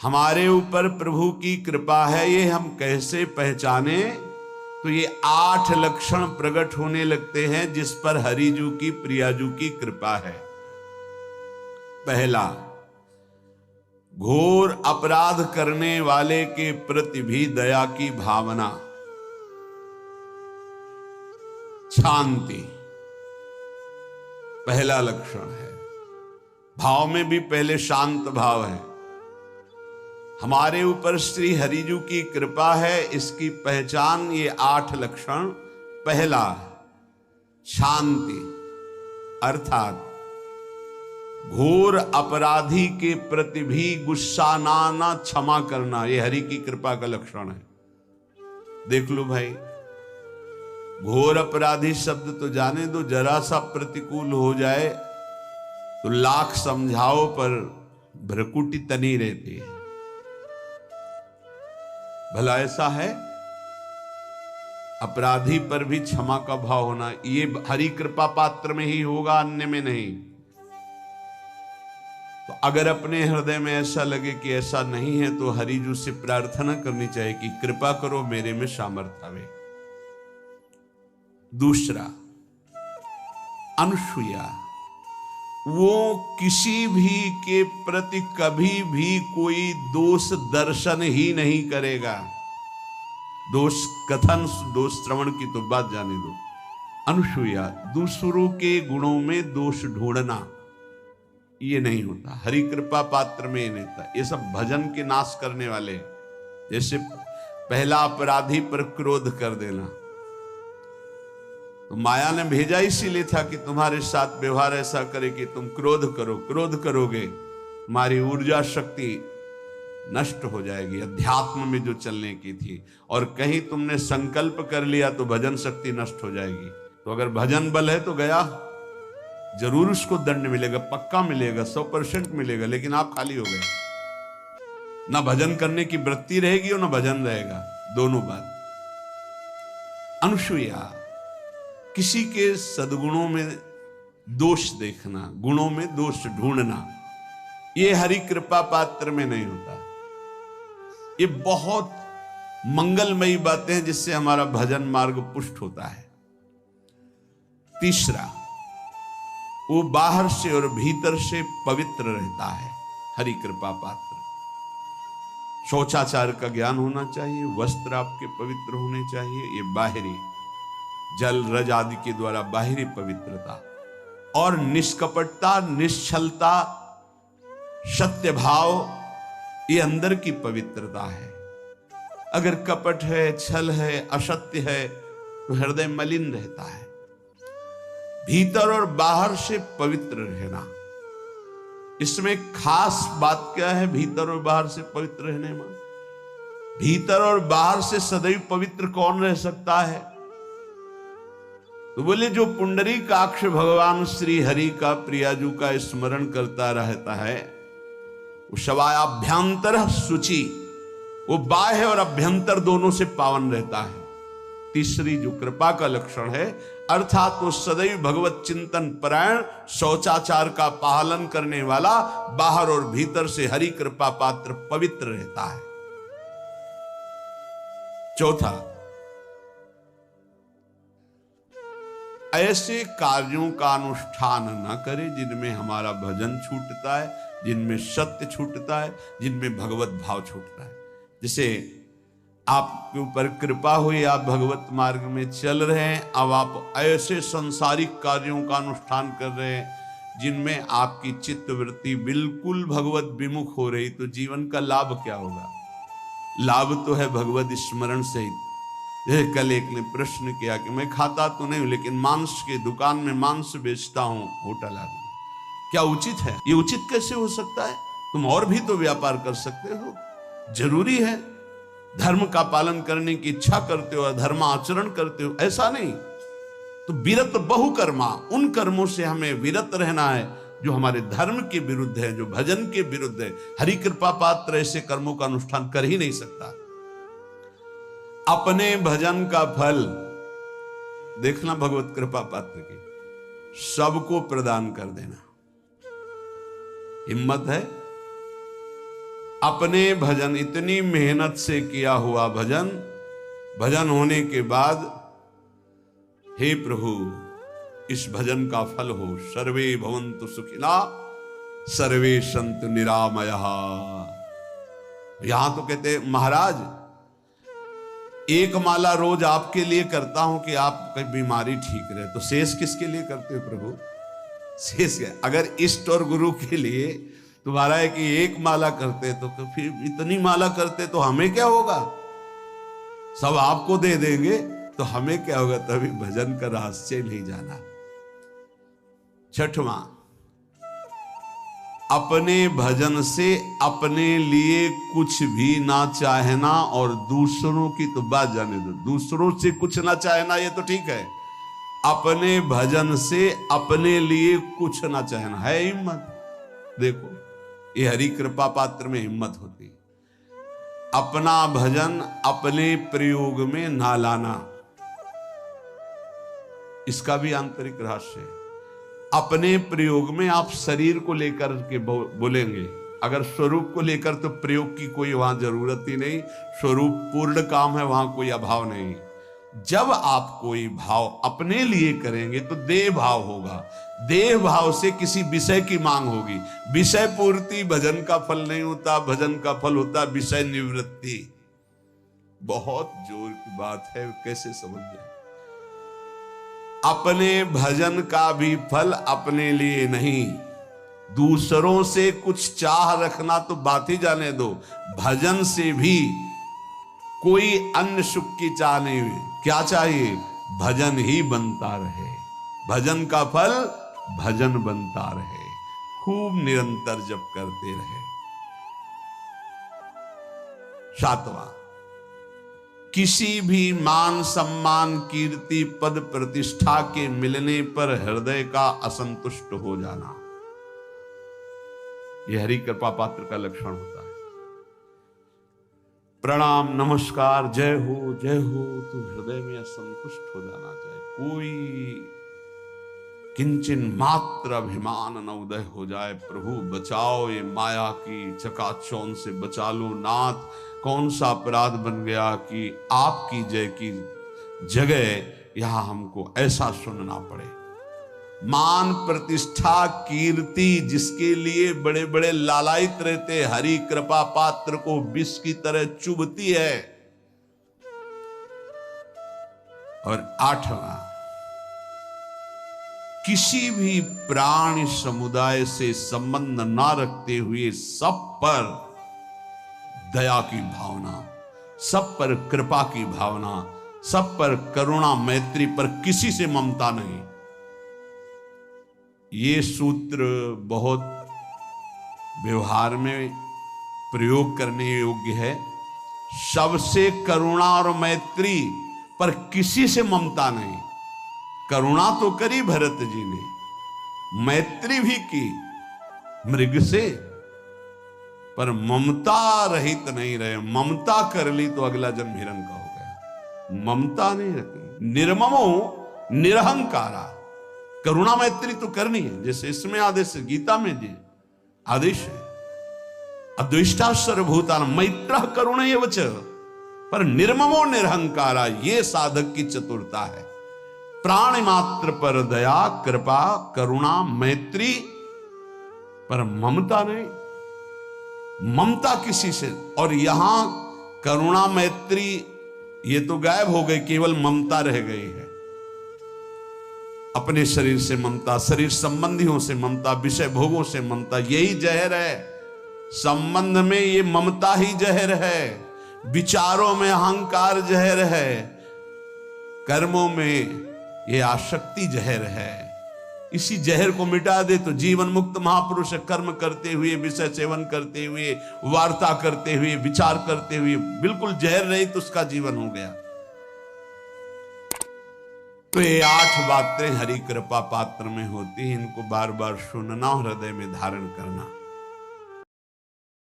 हमारे ऊपर प्रभु की कृपा है ये हम कैसे पहचाने? तो ये 8 लक्षण प्रकट होने लगते हैं जिस पर हरिजू की प्रियाजू की कृपा है। पहला, घोर अपराध करने वाले के प्रति भी दया की भावना, शांति पहला लक्षण है। भाव में भी पहले शांत भाव है। हमारे ऊपर श्री हरिजू की कृपा है, इसकी पहचान ये 8 लक्षण। पहला, शांति, अर्थात घोर अपराधी के प्रति भी गुस्सा ना क्षमा करना, ये हरि की कृपा का लक्षण है। देख लो भाई, घोर अपराधी शब्द तो जाने दो, जरा सा प्रतिकूल हो जाए तो लाख समझाओ पर भ्रकुटी तनी रहती है। भला ऐसा है? अपराधी पर भी क्षमा का भाव होना, ये हरि कृपा पात्र में ही होगा, अन्य में नहीं। तो अगर अपने हृदय में ऐसा लगे कि ऐसा नहीं है तो हरिजू से प्रार्थना करनी चाहिए कि कृपा करो, मेरे में सामर्थ्य आवे। दूसरा, अनुसूया, वो किसी भी के प्रति कभी भी कोई दोष दर्शन ही नहीं करेगा। दोष कथन, दोष श्रवण की तो बात जाने दो। अनुसूया, दूसरों के गुणों में दोष ढूंढना ये नहीं होता, हरि कृपा पात्र में ये नहीं होता। ये सब भजन के नाश करने वाले। जैसे पहला अपराधी पर क्रोध कर देना, तो माया ने भेजा इसीलिए था कि तुम्हारे साथ व्यवहार ऐसा करे कि तुम क्रोध करो, क्रोध करोगे तुम्हारी ऊर्जा शक्ति नष्ट हो जाएगी, अध्यात्म में जो चलने की थी। और कहीं तुमने संकल्प कर लिया तो भजन शक्ति नष्ट हो जाएगी। तो अगर भजन बल है तो गया, जरूर उसको दंड मिलेगा, पक्का मिलेगा, 100% मिलेगा, लेकिन आप खाली हो गए। ना भजन करने की वृत्ति रहेगी और ना भजन रहेगा, दोनों बात। अनुसूया, किसी के सद्गुणों में दोष देखना, गुणों में दोष ढूंढना, ये हरि कृपा पात्र में नहीं होता। ये बहुत मंगलमयी बातें हैं जिससे हमारा भजन मार्ग पुष्ट होता है। तीसरा, वो बाहर से और भीतर से पवित्र रहता है, हरि कृपा पात्र। शौचाचार का ज्ञान होना चाहिए, वस्त्र आपके पवित्र होने चाहिए, ये बाहरी जल रज आदि के द्वारा बाहरी पवित्रता। और निष्कपटता, निश्चलता, सत्य भाव, ये अंदर की पवित्रता है। अगर कपट है, छल है, असत्य है तो हृदय मलिन रहता है। भीतर और बाहर से पवित्र रहना, इसमें खास बात क्या है? भीतर और बाहर से पवित्र रहने में, भीतर और बाहर से सदैव पवित्र कौन रह सकता है? तो बोले जो पुंडरीकाक्ष भगवान श्री हरि का प्रियाजू का स्मरण करता रहता है, वो शवायाभ्यंतर शुचि, वो बाह्य और अभ्यंतर दोनों से पावन रहता है। तीसरी जो कृपा का लक्षण है, अर्थात वो सदैव भगवत चिंतन परायण, शौचाचार का पालन करने वाला, बाहर और भीतर से हरि कृपा पात्र पवित्र रहता है। चौथा, ऐसे कार्यों का अनुष्ठान न करे जिनमें हमारा भजन छूटता है, जिनमें सत्य छूटता है, जिनमें भगवत भाव छूटता है। जैसे आपके ऊपर कृपा हुई, आप भगवत मार्ग में चल रहे हैं, अब आप ऐसे संसारिक कार्यों का अनुष्ठान कर रहे हैं जिनमें आपकी चित्तवृत्ति बिल्कुल भगवत विमुख हो रही, तो जीवन का लाभ क्या होगा? लाभ तो है भगवत स्मरण सहित। कल एक ने प्रश्न किया कि मैं खाता तो नहीं हूं लेकिन मांस के दुकान में मांस बेचता हूं, होटल आदि, क्या उचित है? ये उचित कैसे हो सकता है? तुम और भी तो व्यापार कर सकते हो। जरूरी है धर्म का पालन करने की इच्छा करते हो, धर्माचरण करते हो, ऐसा नहीं। तो विरत बहुकर्मा, उन कर्मों से हमें विरत रहना है जो हमारे धर्म के विरुद्ध है, जो भजन के विरुद्ध है। हरि कृपा पात्र ऐसे कर्मों का अनुष्ठान कर ही नहीं सकता। अपने भजन का फल देखना भगवत कृपा पात्र की, सबको प्रदान कर देना। हिम्मत है अपने भजन, इतनी मेहनत से किया हुआ भजन, भजन होने के बाद हे प्रभु इस भजन का फल हो, सर्वे भवन्तु सुखिना सर्वे सन्तु निरामयः। यहां तो कहते महाराज एक माला रोज आपके लिए करता हूं कि आपकी बीमारी ठीक रहे, तो शेष किसके लिए करते हो प्रभु? शेष है अगर इष्ट और गुरु के लिए तुम्हारा है कि एक माला करते तो फिर इतनी माला करते तो हमें क्या होगा? सब आपको दे देंगे तो हमें क्या होगा? तभी भजन का रहस्य नहीं जाना। छठवां, अपने भजन से अपने लिए कुछ भी ना चाहना और दूसरों की तो बात जाने दो, दूसरों से कुछ ना चाहना ये तो ठीक है, अपने भजन से अपने लिए कुछ ना चाहना है हिम्मत। देखो ये हरि कृपा पात्र में हिम्मत होती है। अपना भजन अपने प्रयोग में ना लाना, इसका भी आंतरिक रहस्य है। अपने प्रयोग में आप शरीर को लेकर के बोलेंगे, अगर स्वरूप को लेकर तो प्रयोग की कोई वहां जरूरत ही नहीं, स्वरूप पूर्ण काम है, वहां कोई अभाव नहीं। जब आप कोई भाव अपने लिए करेंगे तो देह भाव होगा, देह भाव से किसी विषय की मांग होगी। विषय पूर्ति भजन का फल नहीं होता, भजन का फल होता विषय निवृत्ति। बहुत जोर की बात है, कैसे समझ जाए? अपने भजन का भी फल अपने लिए नहीं, दूसरों से कुछ चाह रखना तो बात ही जाने दो, भजन से भी कोई अन्य सुख की चाह नहीं हुई। क्या चाहिए? भजन ही बनता रहे, भजन का फल भजन बनता रहे, खूब निरंतर जप करते रहे। सातवां, किसी भी मान सम्मान कीर्ति पद प्रतिष्ठा के मिलने पर हृदय का असंतुष्ट हो जाना, यह हरि कृपा पात्र का लक्षण होता है। प्रणाम नमस्कार जय हो तो हृदय में असंतुष्ट हो जाना चाहिए। कोई किंचन मात्र अभिमान न उदय हो जाए। प्रभु बचाओ, ये माया की चकाचौंध से बचा लो नाथ। कौन सा अपराध बन गया कि आपकी जय की जगह यहां हमको ऐसा सुनना पड़े। मान प्रतिष्ठा कीर्ति जिसके लिए बड़े बड़े लालायित रहते, हरि कृपा पात्र को विष की तरह चुभती है। और आठवां, किसी भी प्राणी समुदाय से संबंध ना रखते हुए सब पर दया की भावना, सब पर कृपा की भावना, सब पर करुणा मैत्री, पर किसी से ममता नहीं। ये सूत्र बहुत व्यवहार में प्रयोग करने योग्य है। सबसे करुणा और मैत्री, पर किसी से ममता नहीं। करुणा तो करी भरत जी ने, मैत्री भी की मृग से, पर ममता रहित नहीं रहे। ममता कर ली तो अगला जन्म हिरण का हो गया। ममता नहीं रखी। निर्ममो निरहंकारा, करुणा मैत्री तो करनी है, जैसे इसमें आदेश है, गीता में जी आदेश है, अद्वेष्टा सर्वभूतानां मैत्रः करुणैव च, पर निर्ममो निरहंकारा, ये साधक की चतुरता है। प्राणी मात्र पर दया कृपा करुणा मैत्री, पर ममता नहीं। ममता किसी से, और यहां करुणा मैत्री ये तो गायब हो गई, केवल ममता रह गई है। अपने शरीर से ममता, शरीर संबंधियों से ममता, विषय भोगों से ममता, यही जहर है। संबंध में ये ममता ही जहर है, विचारों में अहंकार जहर है, कर्मों में ये आसक्ति जहर है। इसी जहर को मिटा दे तो जीवन मुक्त महापुरुष कर्म करते हुए, विषय सेवन करते हुए, वार्ता करते हुए, विचार करते हुए, बिल्कुल जहर रहित उसका जीवन हो गया। तो ये 8 बातें हरि कृपा पात्र में होती हैं, इनको बार बार सुनना, हृदय में धारण करना।